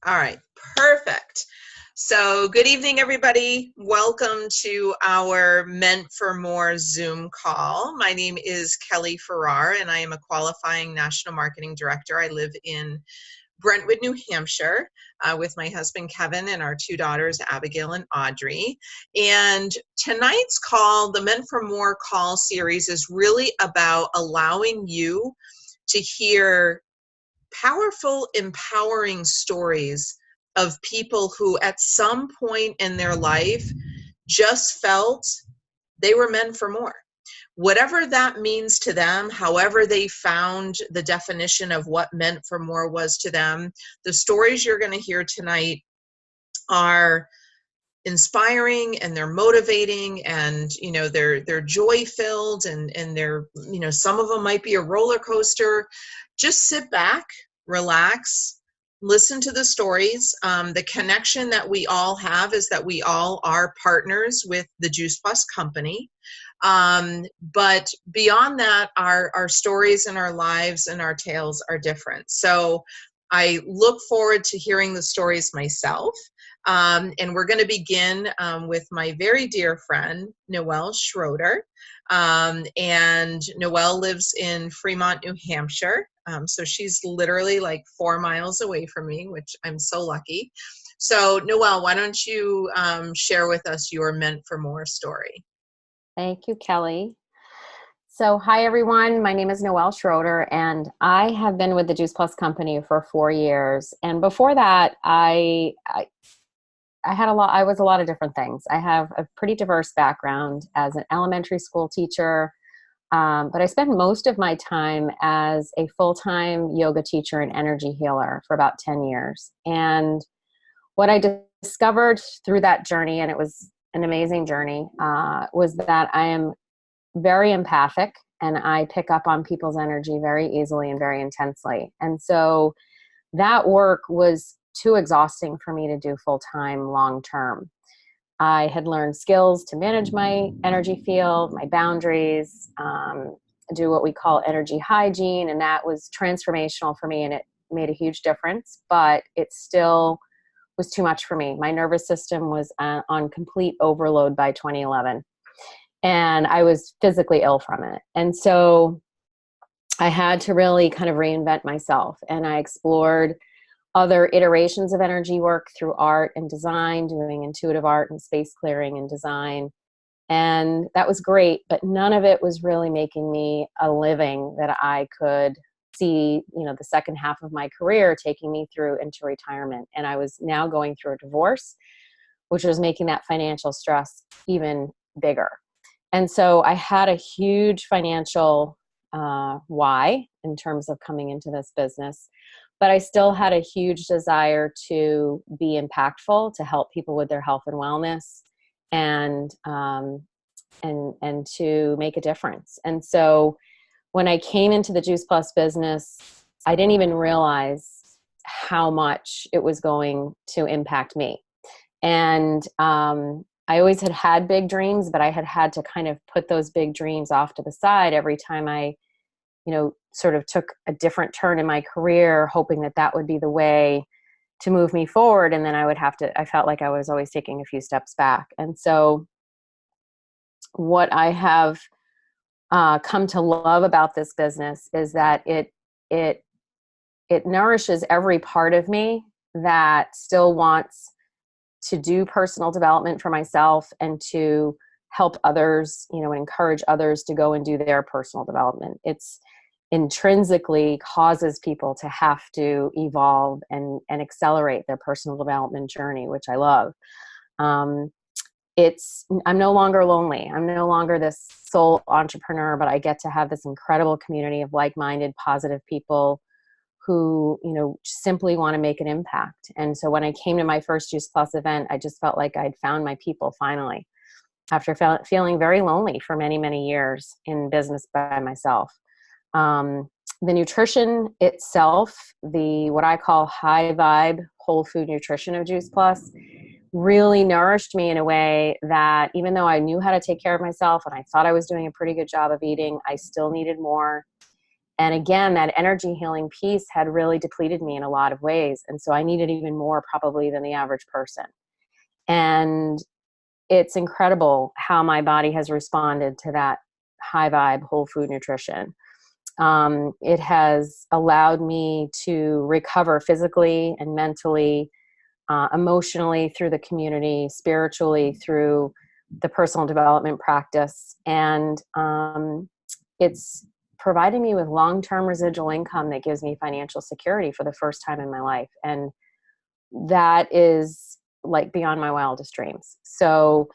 All right, perfect. So good evening, everybody. Welcome to our Meant for More Zoom call. My name is Kelly Farrar, and I am a qualifying national marketing director. I live in Brentwood, New Hampshire, with my husband, Kevin, and our two daughters, Abigail and Audrey. And tonight's call, the Meant for More call series, is really about allowing you to hear powerful, empowering stories of people who at some point in their life just felt they were meant for more. Whatever that means to them, however they found the definition of what meant for more was to them, the stories you're going to hear tonight are inspiring and they're motivating, and they're joy filled, and they're, some of them might be a roller coaster. Just sit back, relax, listen to the stories. The connection that we all have is that we all are partners with the Juice Plus company. But beyond that, our stories and our lives and our tales are different. So I look forward to hearing the stories myself. And we're going to begin with my very dear friend, Noelle Schroeder. And Noelle lives in Fremont, New Hampshire. So she's literally like 4 miles away from me, which I'm so lucky. So Noelle, why don't you share with us your Meant for More story? Thank you, Kelly. So hi, everyone. My name is Noelle Schroeder, and I have been with the Juice Plus company for 4 years. And before that, I was a lot of different things. I have a pretty diverse background as an elementary school teacher, but I spent most of my time as a full-time yoga teacher and energy healer for about 10 years. And what I discovered through that journey, and it was an amazing journey, was that I am very empathic and I pick up on people's energy very easily and very intensely. And so that work was too exhausting for me to do full-time, long-term. I had learned skills to manage my energy field, my boundaries, do what we call energy hygiene, and that was transformational for me, and it made a huge difference, but it still was too much for me. My nervous system was on complete overload by 2011, and I was physically ill from it. And so I had to really kind of reinvent myself, and I explored other iterations of energy work through art and design, doing intuitive art and space clearing and design. And that was great, but none of it was really making me a living that I could see, the second half of my career taking me through into retirement. And I was now going through a divorce, which was making that financial stress even bigger. And so I had a huge financial why in terms of coming into this business, but I still had a huge desire to be impactful, to help people with their health and wellness, and to make a difference. And so when I came into the Juice Plus business, I didn't even realize how much it was going to impact me. And I always had big dreams, but I had to kind of put those big dreams off to the side every time I, sort of took a different turn in my career, hoping that that would be the way to move me forward. And then I felt like I was always taking a few steps back. And so what I have come to love about this business is that it nourishes every part of me that still wants to do personal development for myself and to help others, and encourage others to go and do their personal development. It's intrinsically causes people to have to evolve and accelerate their personal development journey, which I love. I'm no longer lonely. I'm no longer this sole entrepreneur, but I get to have this incredible community of like-minded, positive people who, simply want to make an impact. And so when I came to my first Juice Plus event, I just felt like I'd found my people finally, after feeling very lonely for many, many years in business by myself. The nutrition itself, what I call high vibe, whole food nutrition of Juice Plus, really nourished me in a way that even though I knew how to take care of myself and I thought I was doing a pretty good job of eating, I still needed more. And again, that energy healing piece had really depleted me in a lot of ways. And so I needed even more probably than the average person. And it's incredible how my body has responded to that high vibe, whole food nutrition. It has allowed me to recover physically and mentally, emotionally through the community, spiritually through the personal development practice. And it's providing me with long-term residual income that gives me financial security for the first time in my life. And that is like beyond my wildest dreams. So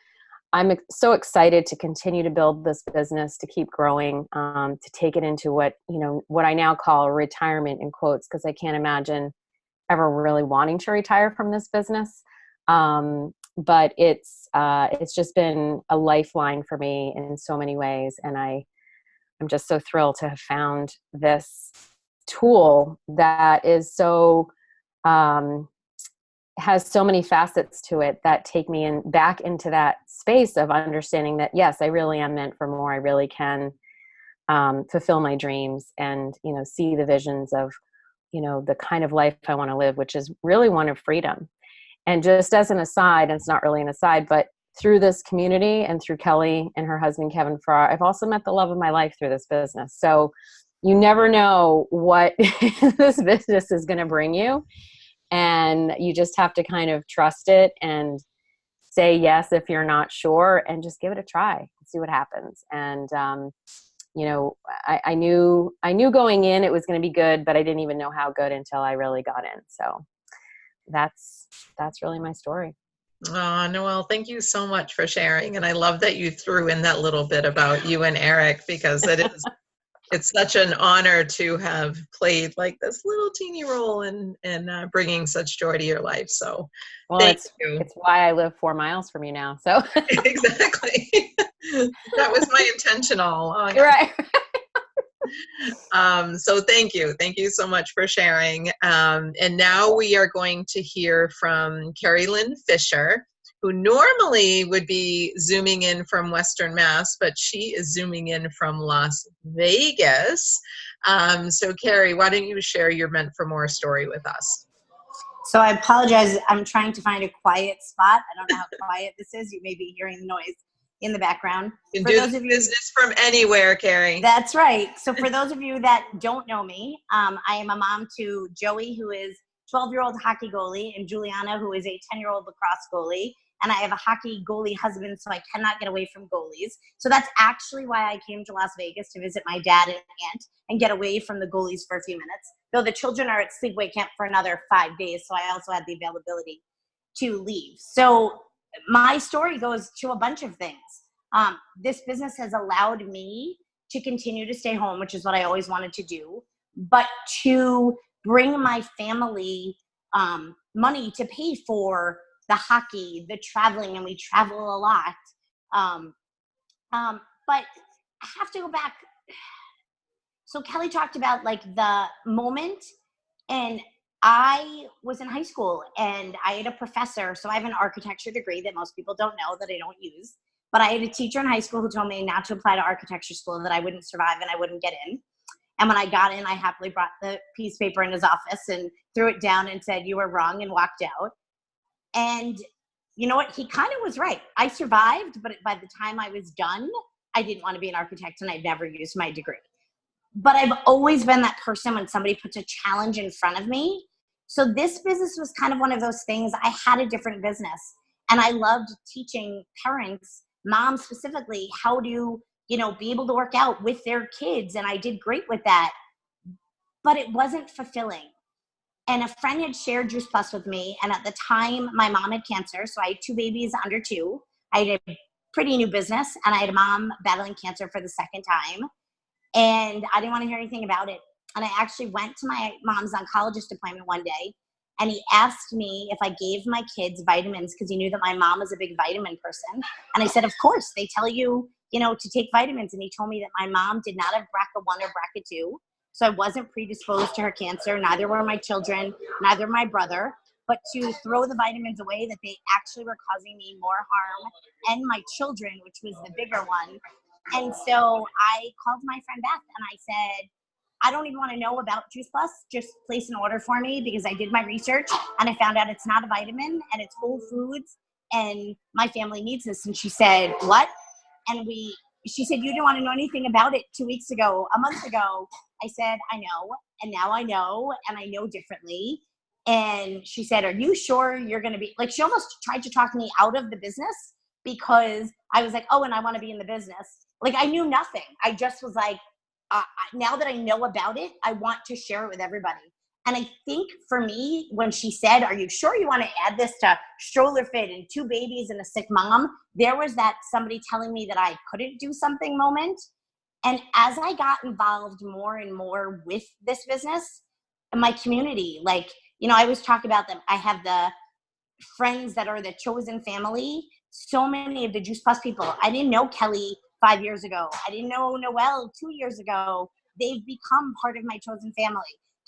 I'm so excited to continue to build this business, to keep growing, to take it into what I now call retirement in quotes, because I can't imagine ever really wanting to retire from this business. But it's just been a lifeline for me in so many ways. And I'm just so thrilled to have found this tool that is so, has so many facets to it that take me back into that space of understanding that, yes, I really am meant for more. I really can fulfill my dreams and, see the visions of, the kind of life I want to live, which is really one of freedom. And just as an aside, and it's not really an aside, but through this community and through Kelly and her husband, Kevin Farrar, I've also met the love of my life through this business. So you never know what this business is going to bring you. And you just have to kind of trust it and say yes if you're not sure, and just give it a try and see what happens. And, I knew going in it was going to be good, but I didn't even know how good until I really got in. So that's really my story. Oh, Noelle, thank you so much for sharing. And I love that you threw in that little bit about you and Eric, because it's such an honor to have played like this little teeny role in bringing such joy to your life. So thank you. It's why I live 4 miles from you now. So exactly. That was my intention all along. Right. So thank you. Thank you so much for sharing. And now we are going to hear from Carrie Lynn Fisher, who normally would be zooming in from Western Mass, but she is zooming in from Las Vegas. So Carrie, why don't you share your Meant for More story with us? So I apologize. I'm trying to find a quiet spot. I don't know how quiet this is. You may be hearing the noise in the background. You can do business from anywhere, Carrie. That's right. So for those of you that don't know me, I am a mom to Joey, who is 12-year-old hockey goalie, and Juliana, who is a 10-year-old lacrosse goalie. And I have a hockey goalie husband, so I cannot get away from goalies. So that's actually why I came to Las Vegas, to visit my dad and aunt and get away from the goalies for a few minutes. Though the children are at sleepaway camp for another 5 days, so I also had the availability to leave. So my story goes to a bunch of things. This business has allowed me to continue to stay home, which is what I always wanted to do, but to bring my family money to pay for the hockey, the traveling, and we travel a lot. But I have to go back. So Kelly talked about like the moment, and I was in high school and I had a professor. So I have an architecture degree that most people don't know, that I don't use. But I had a teacher in high school who told me not to apply to architecture school, that I wouldn't survive and I wouldn't get in. And when I got in, I happily brought the piece of paper in his office and threw it down and said, "You were wrong," and walked out. And you know what? He kind of was right. I survived, but by the time I was done, I didn't want to be an architect and I'd never used my degree. But I've always been that person when somebody puts a challenge in front of me. So this business was kind of one of those things. I had a different business, and I loved teaching parents, moms specifically, how to, be able to work out with their kids. And I did great with that, but it wasn't fulfilling. And a friend had shared Juice Plus with me. And at the time, my mom had cancer. So I had 2 babies under 2. I had a pretty new business, and I had a mom battling cancer for the second time. And I didn't want to hear anything about it. And I actually went to my mom's oncologist appointment one day, and he asked me if I gave my kids vitamins, because he knew that my mom was a big vitamin person. And I said, of course, they tell you, to take vitamins. And he told me that my mom did not have BRCA1 or BRCA2. So I wasn't predisposed to her cancer. Neither were my children, neither my brother. But to throw the vitamins away, that they actually were causing me more harm, and my children, which was the bigger one. And so I called my friend Beth and I said, I don't even want to know about Juice Plus. Just place an order for me because I did my research and I found out it's not a vitamin and it's whole foods and my family needs this. And she said, what? And she said, you didn't want to know anything about it 2 weeks ago, a month ago. I said, I know. And now I know, and I know differently. And she said, are you sure you're going to be, like, she almost tried to talk me out of the business because I was like, oh, and I want to be in the business. Like, I knew nothing. I just was like, now that I know about it, I want to share it with everybody. And I think for me, when she said, are you sure you want to add this to Stroller Fit and 2 babies and a sick mom? There was that somebody telling me that I couldn't do something moment. And as I got involved more and more with this business and my community, like, I always talk about them. I have the friends that are the chosen family. So many of the Juice Plus people, I didn't know Kelly 5 years ago. I didn't know Noelle 2 years ago. They've become part of my chosen family.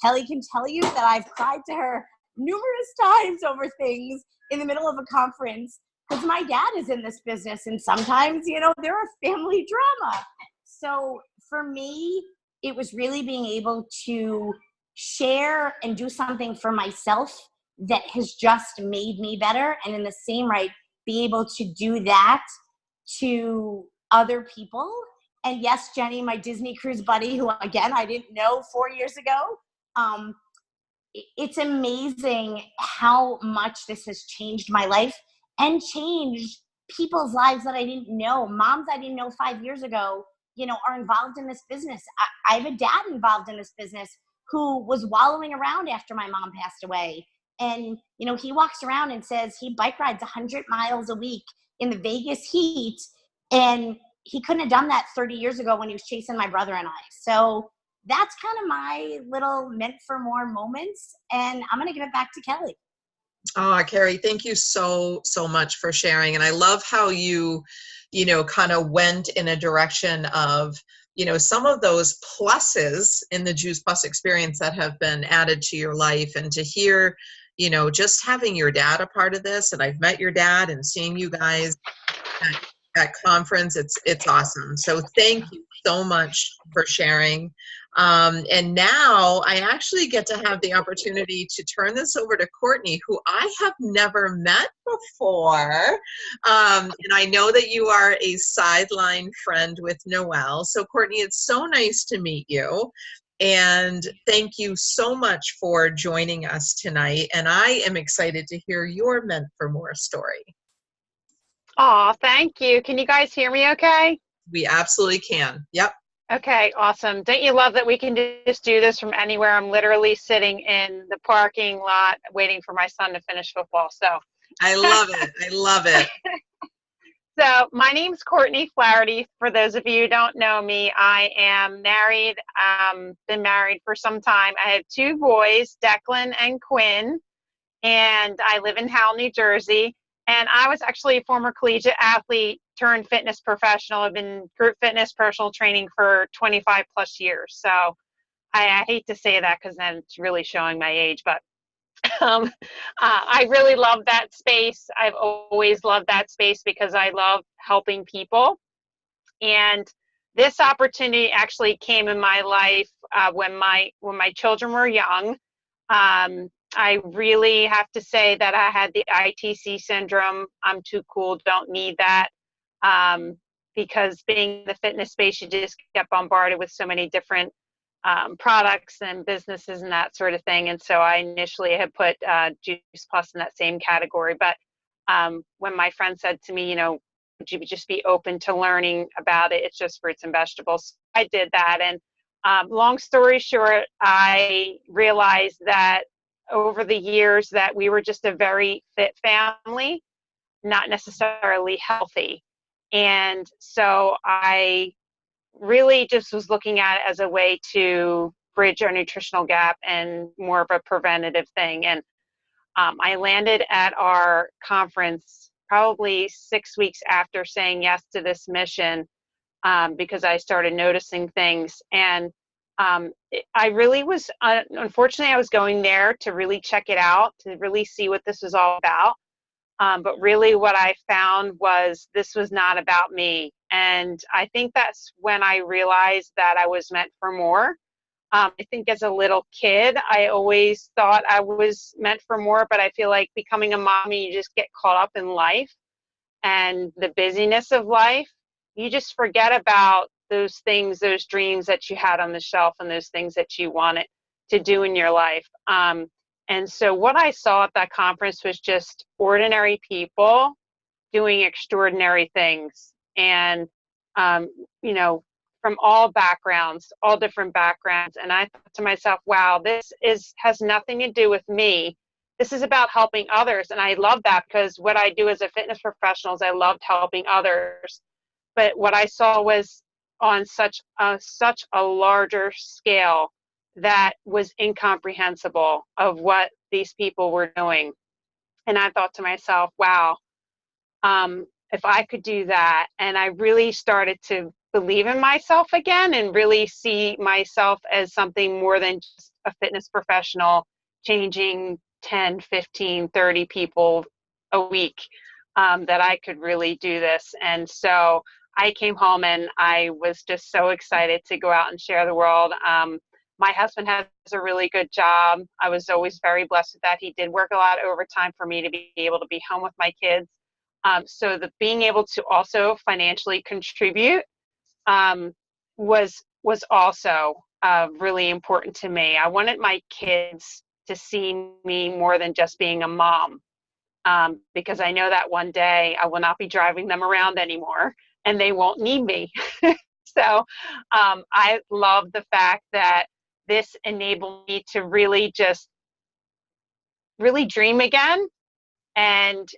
Kelly can tell you that I've cried to her numerous times over things in the middle of a conference because my dad is in this business and sometimes, there are family drama. So for me, it was really being able to share and do something for myself that has just made me better. And in the same right, be able to do that to other people. And yes, Jenny, my Disney cruise buddy, who again, I didn't know 4 years ago. It's amazing how much this has changed my life and changed people's lives that I didn't know. Moms I didn't know 5 years ago, are involved in this business. I have a dad involved in this business who was wallowing around after my mom passed away. And, he walks around and says he bike rides 100 miles a week in the Vegas heat. And he couldn't have done that 30 years ago when he was chasing my brother and I. So that's kind of my little meant for more moments. And I'm going to give it back to Kelly. Oh, Carrie, thank you so much for sharing. And I love how you kind of went in a direction of, some of those pluses in the Juice Plus experience that have been added to your life. And to hear, just having your dad a part of this, and I've met your dad and seeing you guys at conference, it's awesome. So thank you so much for sharing. And now I actually get to have the opportunity to turn this over to Courtney, who I have never met before. And I know that you are a sideline friend with Noelle. So Courtney, it's so nice to meet you. And thank you so much for joining us tonight. And I am excited to hear your Meant for More story. Oh, thank you. Can you guys hear me okay? We absolutely can. Yep. Okay, awesome. Don't you love that we can just do this from anywhere? I'm literally sitting in the parking lot waiting for my son to finish football. So I love it. I love it. So my name's Courtney Flaherty. For those of you who don't know me, I am married, been married for some time. I have 2 boys, Declan and Quinn, and I live in Howell, New Jersey. And I was actually a former collegiate athlete turned fitness professional. I've been group fitness personal training for 25 plus years. So I hate to say that because then it's really showing my age, but I really love that space. I've always loved that space because I love helping people. And this opportunity actually came in my life when my children were young. I really have to say that I had the ITC syndrome. I'm too cool, don't need that. Because being in the fitness space, you just get bombarded with so many different products and businesses and that sort of thing. And so I initially had put Juice Plus in that same category. But when my friend said to me, would you just be open to learning about it? It's just fruits and vegetables. I did that. And long story short, I realized that over the years that we were just a very fit family, not necessarily healthy. And so I really just was looking at it as a way to bridge our nutritional gap and more of a preventative thing. And I landed at our conference probably 6 weeks after saying yes to this mission because I started noticing things. And I really was, unfortunately, I was going there to really check it out, to really see what this was all about. But really what I found was this was not about me. And I think that's when I realized that I was meant for more. I think as a little kid, I always thought I was meant for more, but I feel like becoming a mommy, you just get caught up in life and the busyness of life. You just forget about those things, those dreams that you had on the shelf and those things that you wanted to do in your life. And so what I saw at that conference was just ordinary people doing extraordinary things. And, you know, from all backgrounds, all different backgrounds. And I thought to myself, wow, has nothing to do with me. This is about helping others. And I love that, because what I do as a fitness professional is I loved helping others. But what I saw was on such a larger scale that was incomprehensible of what these people were doing. And I thought to myself, wow, if I could do that. And I really started to believe in myself again and really see myself as something more than just a fitness professional changing 10, 15, 30 people a week, that I could really do this. And so I came home and I was just so excited to go out and share the world. My husband has a really good job. I was always very blessed with that. He did work a lot of overtime for me to be able to be home with my kids. So being able to also financially contribute was also really important to me. I wanted my kids to see me more than just being a mom, because I know that one day I will not be driving them around anymore and they won't need me. So I love the fact that this enabled me to really dream again and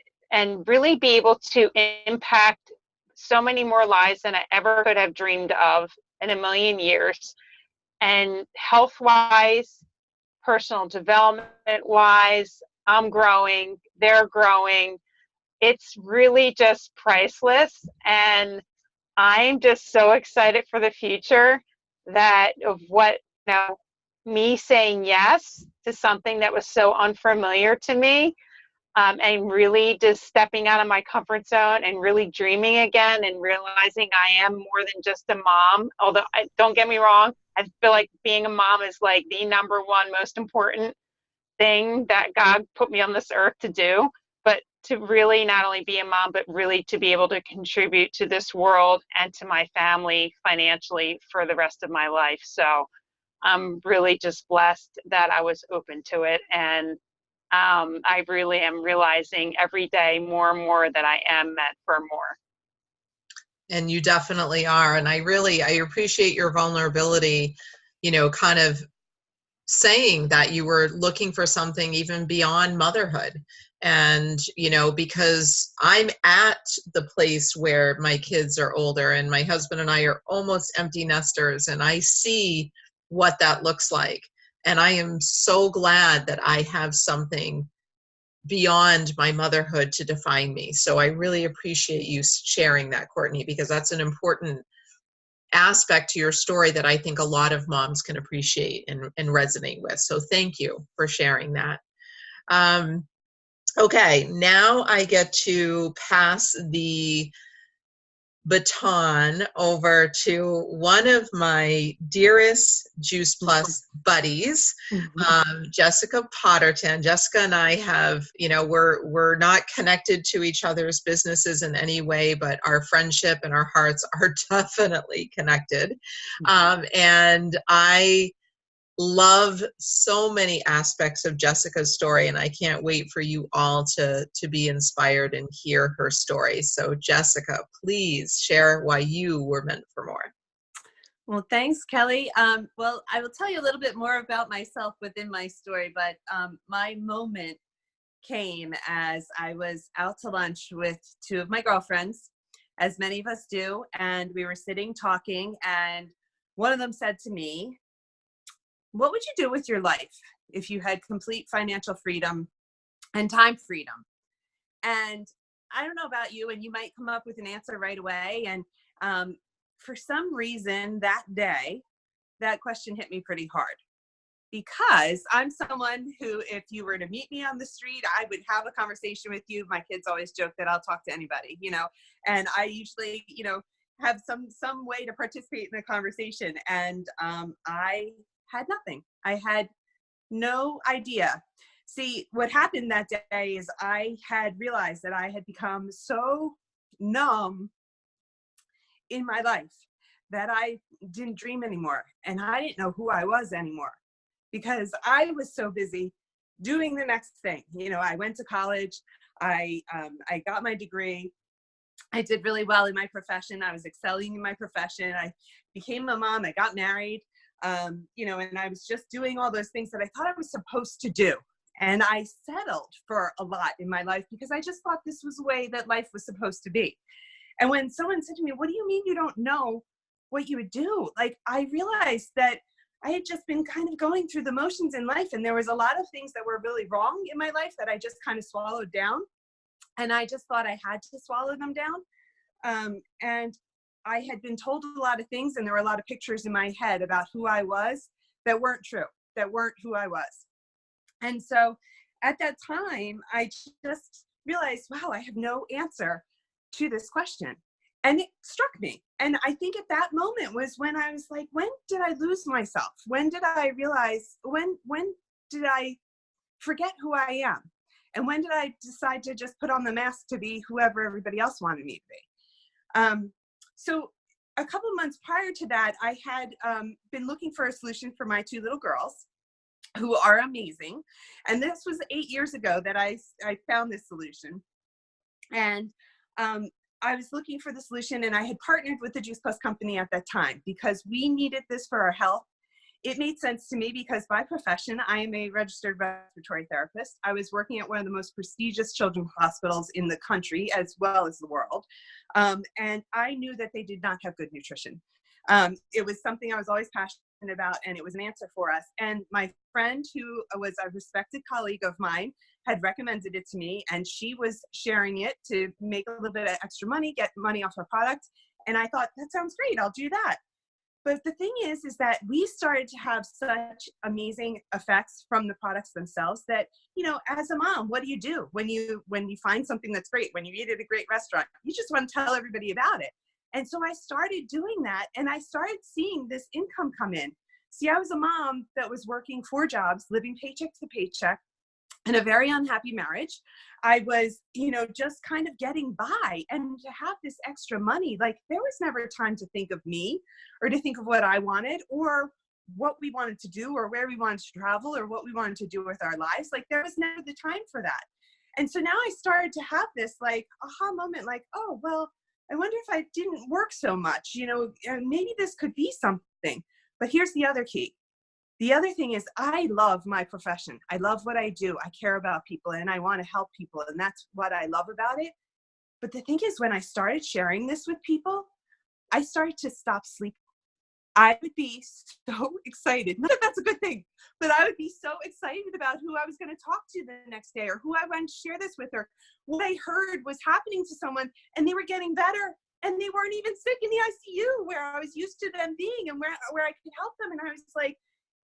really be able to impact so many more lives than I ever could have dreamed of in a million years. And health-wise, personal development-wise, I'm growing, they're growing. It's really just priceless. And I'm just so excited for the future that of what, me saying yes to something that was so unfamiliar to me, and really just stepping out of my comfort zone and really dreaming again and realizing I am more than just a mom. Although, don't get me wrong, I feel like being a mom is like the number one most important thing that God put me on this earth to do. But to really not only be a mom, but really to be able to contribute to this world and to my family financially for the rest of my life. So I'm really just blessed that I was open to it. And I really am realizing every day more and more that I am meant for more. And you definitely are. And I appreciate your vulnerability, kind of saying that you were looking for something even beyond motherhood. And, because I'm at the place where my kids are older and my husband and I are almost empty nesters, and I see what that looks like. And I am so glad that I have something beyond my motherhood to define me. So I really appreciate you sharing that, Courtney, because that's an important aspect to your story that I think a lot of moms can appreciate and resonate with. So thank you for sharing that. Okay, now I get to pass the baton over to one of my dearest Juice Plus buddies, Jessica Potterton. Jessica and I have, we're not connected to each other's businesses in any way, but our friendship and our hearts are definitely connected. And I love so many aspects of Jessica's story, and I can't wait for you all to be inspired and hear her story. So Jessica, please share why you were meant for more. Well, thanks, Kelly. Well, I will tell you a little bit more about myself within my story, but my moment came as I was out to lunch with two of my girlfriends, as many of us do, and we were sitting talking, and one of them said to me, "What would you do with your life if you had complete financial freedom and time freedom?" And I don't know about you, and you might come up with an answer right away. And for some reason that day, that question hit me pretty hard, because I'm someone who, if you were to meet me on the street, I would have a conversation with you. My kids always joke that I'll talk to anybody, and I usually, have some way to participate in the conversation. And I had nothing. I had no idea. See, what happened that day is I had realized that I had become so numb in my life that I didn't dream anymore. And I didn't know who I was anymore because I was so busy doing the next thing. You know, I went to college, I got my degree, I did really well in my profession, I was excelling in my profession, I became a mom, I got married, you know, and I was just doing all those things that I thought I was supposed to do. And I settled for a lot in my life because I just thought this was the way that life was supposed to be. And when someone said to me, what do you mean you don't know what you would do? Like, I realized that I had just been kind of going through the motions in life, and there was a lot of things that were really wrong in my life that I just kind of swallowed down. And I just thought I had to swallow them down. And I had been told a lot of things, and there were a lot of pictures in my head about who I was that weren't true, that weren't who I was. And so at that time, I just realized, wow, I have no answer to this question. And it struck me. And I think at that moment was when I was like, when did I lose myself? When did I realize, when did I forget who I am? And when did I decide to just put on the mask to be whoever everybody else wanted me to be? So a couple of months prior to that, I had been looking for a solution for my 2 little girls, who are amazing. And this was 8 years ago that I found this solution. And I was looking for the solution, and I had partnered with the Juice Plus company at that time because we needed this for our health. It made sense to me because by profession, I am a registered respiratory therapist. I was working at one of the most prestigious children's hospitals in the country as well as the world. And I knew that they did not have good nutrition. It was something I was always passionate about, and it was an answer for us. And my friend, who was a respected colleague of mine, had recommended it to me, and she was sharing it to make a little bit of extra money, get money off her product. And I thought, that sounds great, I'll do that. But the thing is that we started to have such amazing effects from the products themselves that, you know, as a mom, what do? When you find something that's great, when you eat at a great restaurant, you just want to tell everybody about it. And so I started doing that, and I started seeing this income come in. See, I was a mom that was working 4 jobs, living paycheck to paycheck, in a very unhappy marriage. I was, you know, just kind of getting by, and to have this extra money, like, there was never time to think of me or to think of what I wanted or what we wanted to do or where we wanted to travel or what we wanted to do with our lives. Like, there was never the time for that. And so now I started to have this like aha moment, like, oh, well, I wonder if I didn't work so much, you know, maybe this could be something. But here's the other key. The other thing is I love my profession. I love what I do. I care about people and I want to help people. And that's what I love about it. But the thing is, when I started sharing this with people, I started to stop sleeping. I would be so excited. Not that that's a good thing, but I would be so excited about who I was going to talk to the next day or who I wanted to share this with, or what I heard was happening to someone and they were getting better and they weren't even sick in the ICU where I was used to them being and where I could help them. And I was like,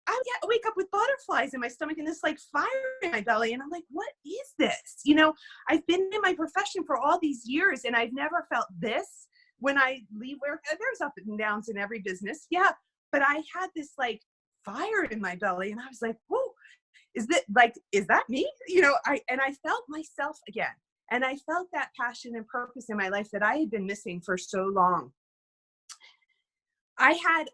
I would wake up with butterflies in my stomach and this like fire in my belly. And I'm like, what is this? You know, I've been in my profession for all these years and I've never felt this. When I leave work, there's up and downs in every business. Yeah. But I had this like fire in my belly and I was like, whoa, is that me? You know, I felt myself again. And I felt that passion and purpose in my life that I had been missing for so long. I had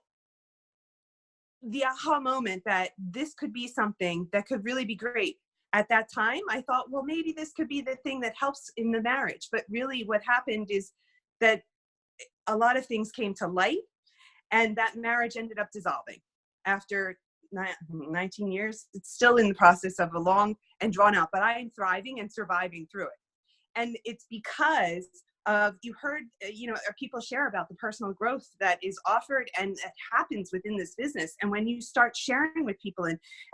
the aha moment that this could be something that could really be great. At that time, I thought, well, maybe this could be the thing that helps in the marriage. But really what happened is that a lot of things came to light and that marriage ended up dissolving after 19 years. It's still in the process of a long and drawn out, but I am thriving and surviving through it. And it's because of, you heard, you know, people share about the personal growth that is offered and that happens within this business. And when you start sharing with people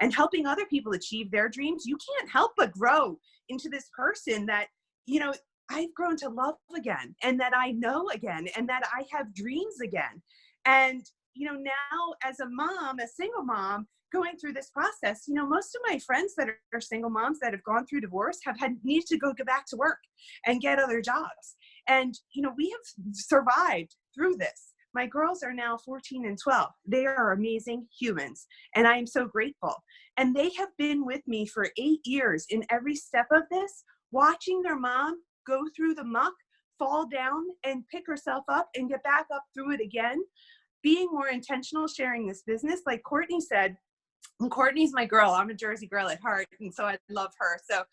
and helping other people achieve their dreams, you can't help but grow into this person that, you know, I've grown to love again, and that I know again, and that I have dreams again. And, you know, now as a mom, a single mom going through this process, you know, most of my friends that are single moms that have gone through divorce have needed to go back to work and get other jobs. And, you know, we have survived through this. my girls are now 14 and 12. They are amazing humans, and I am so grateful. And they have been with me for 8 years in every step of this, watching their mom go through the muck, fall down and pick herself up and get back up through it again, being more intentional, sharing this business. Like Courtney said, and Courtney's my girl. I'm a Jersey girl at heart, and so I love her. So,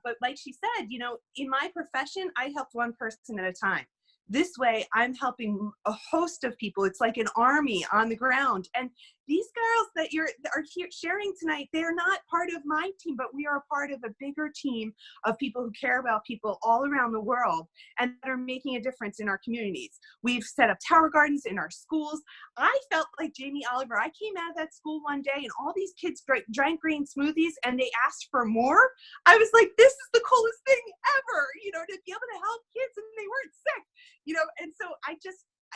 but like she said, you know, in my profession, I help one person at a time. This way, I'm helping a host of people. It's like an army on the ground. And these girls that are here sharing tonight, they're not part of my team, but we are a part of a bigger team of people who care about people all around the world and that are making a difference in our communities. We've set up tower gardens in our schools. I felt like Jamie Oliver. I came out of that school one day and all these kids drank green smoothies and they asked for more. I was like, this is the coolest thing ever, you know, to be able to help kids and they weren't sick, you know. And so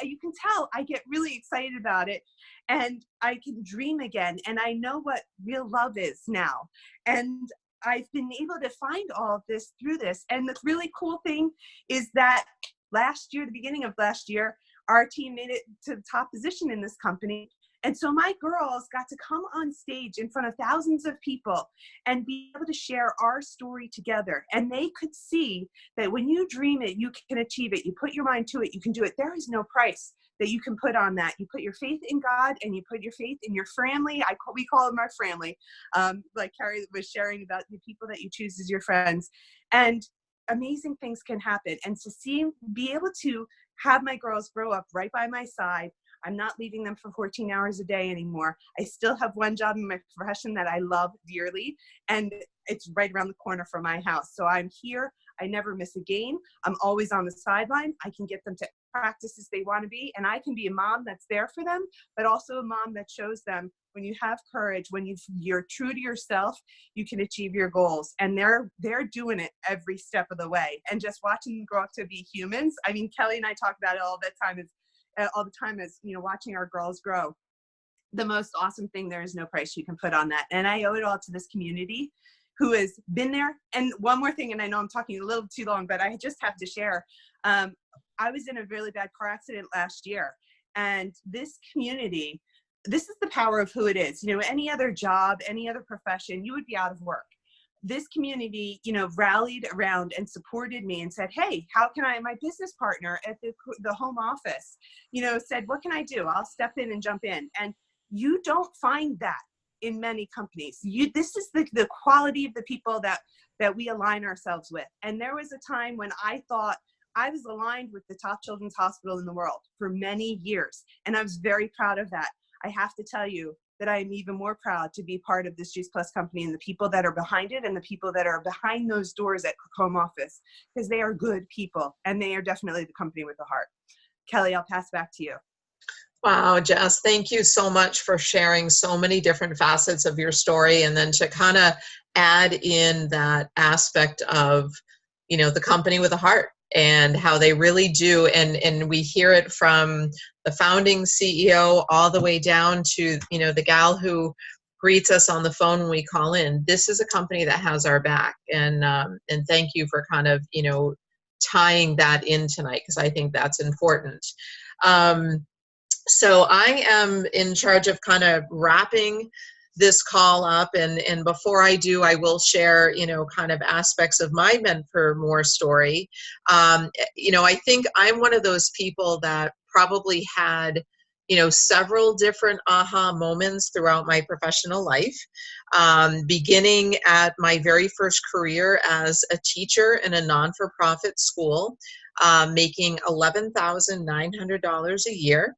you can tell I get really excited about it, and I can dream again, and I know what real love is now. And I've been able to find all of this through this. And the really cool thing is that last year, the beginning of last year, our team made it to the top position in this company. And so my girls got to come on stage in front of thousands of people and be able to share our story together. And they could see that when you dream it, you can achieve it. You put your mind to it, you can do it. There is no price that you can put on that. You put your faith in God and you put your faith in your family. We call them our family. Like Carrie was sharing about the people that you choose as your friends. And amazing things can happen. And to be able to have my girls grow up right by my side. I'm not leaving them for 14 hours a day anymore. I still have one job in my profession that I love dearly, and it's right around the corner from my house. So I'm here. I never miss a game. I'm always on the sideline. I can get them to practices they want to be, and I can be a mom that's there for them, but also a mom that shows them when you have courage, when you're true to yourself, you can achieve your goals. And they're doing it every step of the way. And just watching them grow up to be humans. I mean, Kelly and I talk about it all the time as, you know, watching our girls grow. The most awesome thing, there is no price you can put on that. And I owe it all to this community who has been there. And one more thing, and I know I'm talking a little too long, but I just have to share. I was in a really bad car accident last year, and this community, this is the power of who it is. You know, any other job, any other profession, you would be out of work. This community, you know, rallied around and supported me and said, hey, how can my business partner at the home office, you know, said, what can I do? I'll step in and jump in. And you don't find that in many companies. This is the quality of the people that we align ourselves with. And there was a time when I thought I was aligned with the top children's hospital in the world for many years. And I was very proud of that. I have to tell you that I am even more proud to be part of this Juice Plus company and the people that are behind it and the people that are behind those doors at home office, because they are good people and they are definitely the company with the heart. Kelly, I'll pass back to you. Wow, Jess, thank you so much for sharing so many different facets of your story, and then to kind of add in that aspect of, you know, the company with a heart and how they really do. And we hear it from the founding CEO all the way down to, you know, the gal who greets us on the phone when we call in. This is a company that has our back. And thank you for kind of, you know, tying that in tonight, because I think that's important. So I am in charge of kind of wrapping this call up, and before I do, I will share, you know, kind of aspects of my Meant for More story. You know, I think I'm one of those people that probably had, you know, several different aha moments throughout my professional life, beginning at my very first career as a teacher in a non-for-profit school, making $11,900 a year.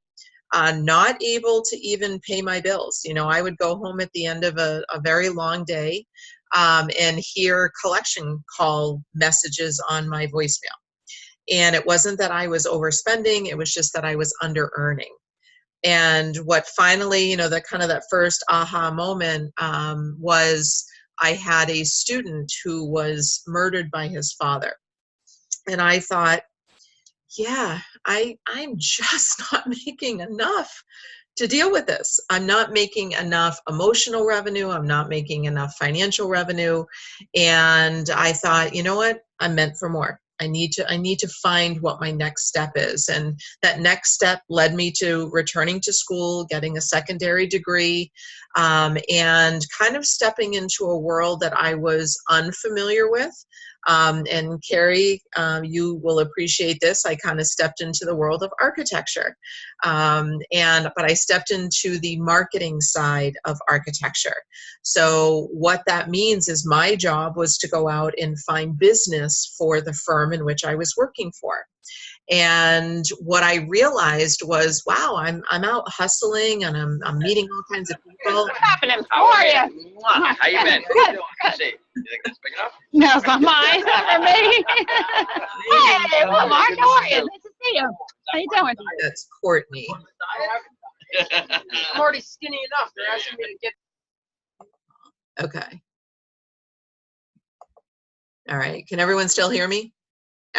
Not able to even pay my bills. You know, I would go home at the end of a very long day and hear collection call messages on my voicemail. And it wasn't that I was overspending, it was just that I was under earning. And what finally, you know, that first aha moment was I had a student who was murdered by his father. And I thought, yeah, I'm just not making enough to deal with this. I'm not making enough emotional revenue. I'm not making enough financial revenue. And I thought, you know what? I'm meant for more. I need to find what my next step is. And that next step led me to returning to school, getting a secondary degree, and kind of stepping into a world that I was unfamiliar with. And Carrie, you will appreciate this. I kind of stepped into the world of architecture, but I stepped into the marketing side of architecture. So what that means is my job was to go out and find business for the firm in which I was working for. And what I realized was, wow, I'm out hustling and I'm meeting all kinds of people. What's happening? How are you? Mwah. How you been? How you doing? Let's see. You think that's big enough? No, it's not mine. It's not for me. Hey, well, Mark, how are you? Nice to see you. How you doing? That's Courtney. I'm already skinny enough. They're asking me to get. Okay. All right. Can everyone still hear me?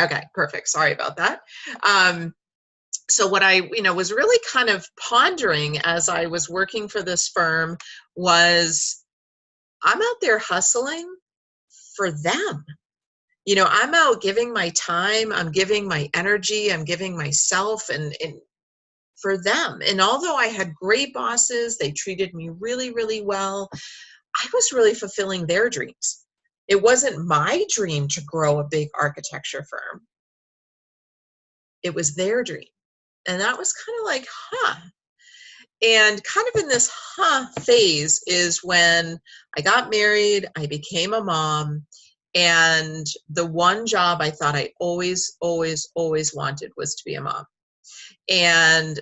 Okay, perfect. Sorry about that. So what I, was really kind of pondering as I was working for this firm was, I'm out there hustling for them. I'm out giving my time, I'm giving my energy, I'm giving myself and for them. And although I had great bosses, they treated me really, really well, I was really fulfilling their dreams. It wasn't my dream to grow a big architecture firm. It was their dream. And that was kind of like, And kind of in this phase is when I got married, I became a mom, and the one job I thought I always, always, always wanted was to be a mom. And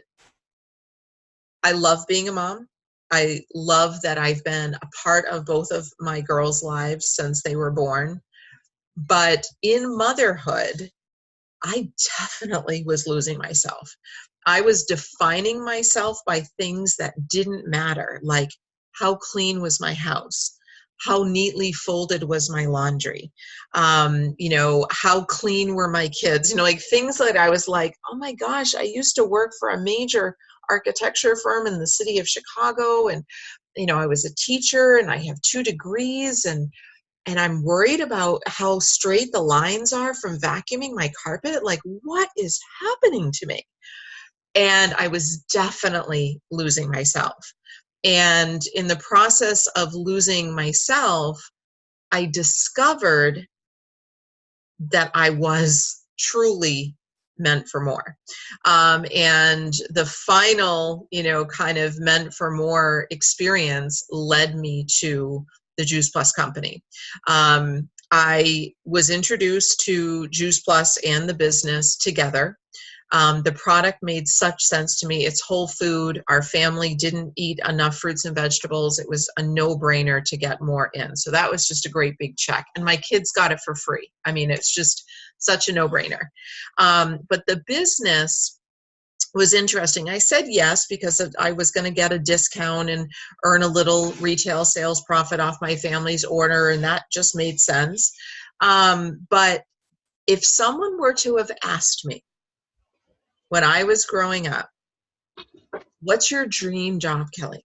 I love being a mom. I love that I've been a part of both of my girls' lives since they were born. But in motherhood, I definitely was losing myself. I was defining myself by things that didn't matter, like how clean was my house, how neatly folded was my laundry, how clean were my kids, like things that I was like, oh my gosh, I used to work for a major architecture firm in the city of Chicago, and I was a teacher and I have 2 degrees, and I'm worried about how straight the lines are from vacuuming my carpet. Like, what is happening to me? And I was definitely losing myself. And in the process of losing myself, I discovered that I was truly meant for more. And the final, kind of meant for more experience led me to the Juice Plus company. I was introduced to Juice Plus and the business together. The product made such sense to me. It's whole food. Our family didn't eat enough fruits and vegetables. It was a no-brainer to get more in. So that was just a great big check. And my kids got it for free. I mean, it's just such a no-brainer. But the business was interesting. I said yes because I was going to get a discount and earn a little retail sales profit off my family's order, and that just made sense. But if someone were to have asked me when I was growing up, what's your dream job, Kelly?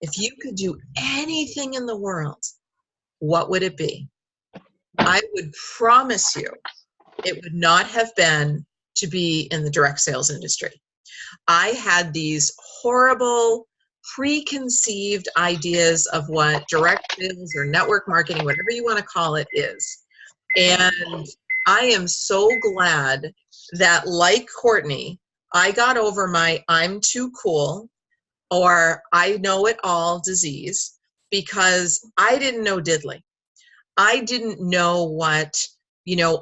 If you could do anything in the world, what would it be? I would promise you it would not have been to be in the direct sales industry. I had these horrible preconceived ideas of what direct sales or network marketing, whatever you want to call it, is. And I am so glad that, like Courtney, I got over my I'm too cool or I know it all disease, because I didn't know diddly. I didn't know what,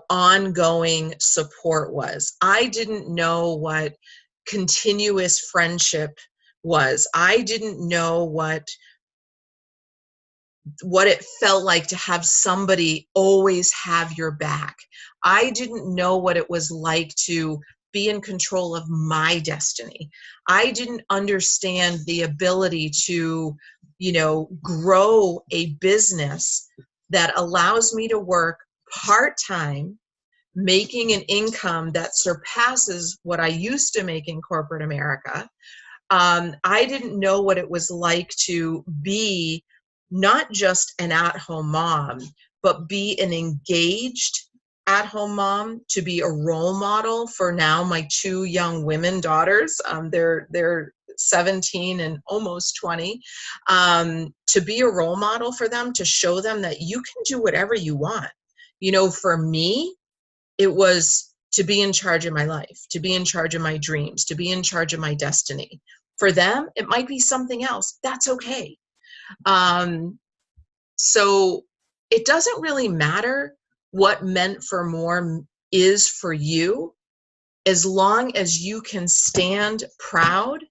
ongoing support was. I didn't know what continuous friendship was. I didn't know what it felt like to have somebody always have your back. I didn't know what it was like to be in control of my destiny. I didn't understand the ability to, grow a business that allows me to work part-time, making an income that surpasses what I used to make in corporate America. I didn't know what it was like to be not just an at-home mom, but be an engaged, at-home mom, to be a role model for now my 2 young women daughters. They're 17 and almost 20. To be a role model for them, to show them that you can do whatever you want. You know, for me, it was to be in charge of my life, to be in charge of my dreams, to be in charge of my destiny. For them, it might be something else. That's okay. So it doesn't really matter what Meant for More is for you, as long as you can stand proud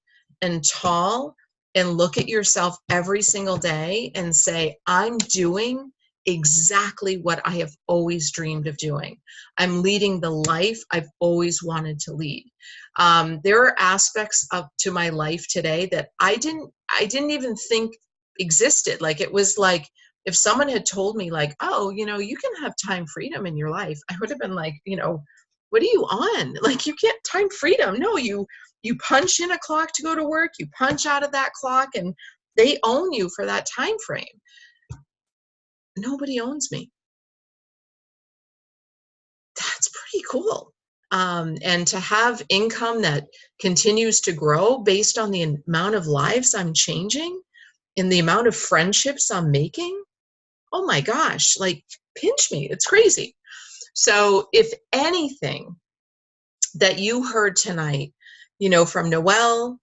and tall and look at yourself every single day and say, I'm doing exactly what I have always dreamed of doing. I'm leading the life I've always wanted to lead. There are aspects to my life today that I didn't even think existed. Like, it was like, if someone had told me like, oh, you know, you can have time freedom in your life, I would have been like, you know, what are you on? Like, you can't time freedom. No, you punch in a clock to go to work, you punch out of that clock, and they own you for that time frame. Nobody owns me. That's pretty cool. And to have income that continues to grow based on the amount of lives I'm changing and the amount of friendships I'm making, oh my gosh, like, pinch me. It's crazy. So if anything that you heard tonight, you know, from Noelle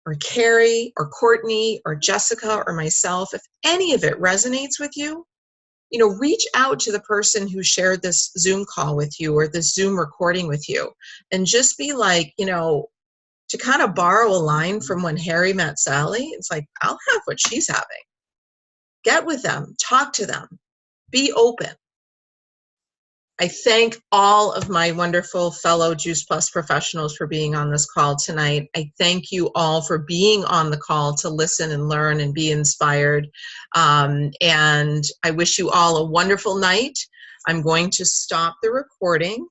or Carrie or Courtney or Jessica or myself, if any of it resonates with you, you know, reach out to the person who shared this Zoom call with you or this Zoom recording with you, and just be like, you know, to kind of borrow a line from When Harry Met Sally, it's like, I'll have what she's having. Get with them, talk to them, be open. I thank all of my wonderful fellow Juice Plus professionals for being on this call tonight. I thank you all for being on the call to listen and learn and be inspired. And I wish you all a wonderful night. I'm going to stop the recording.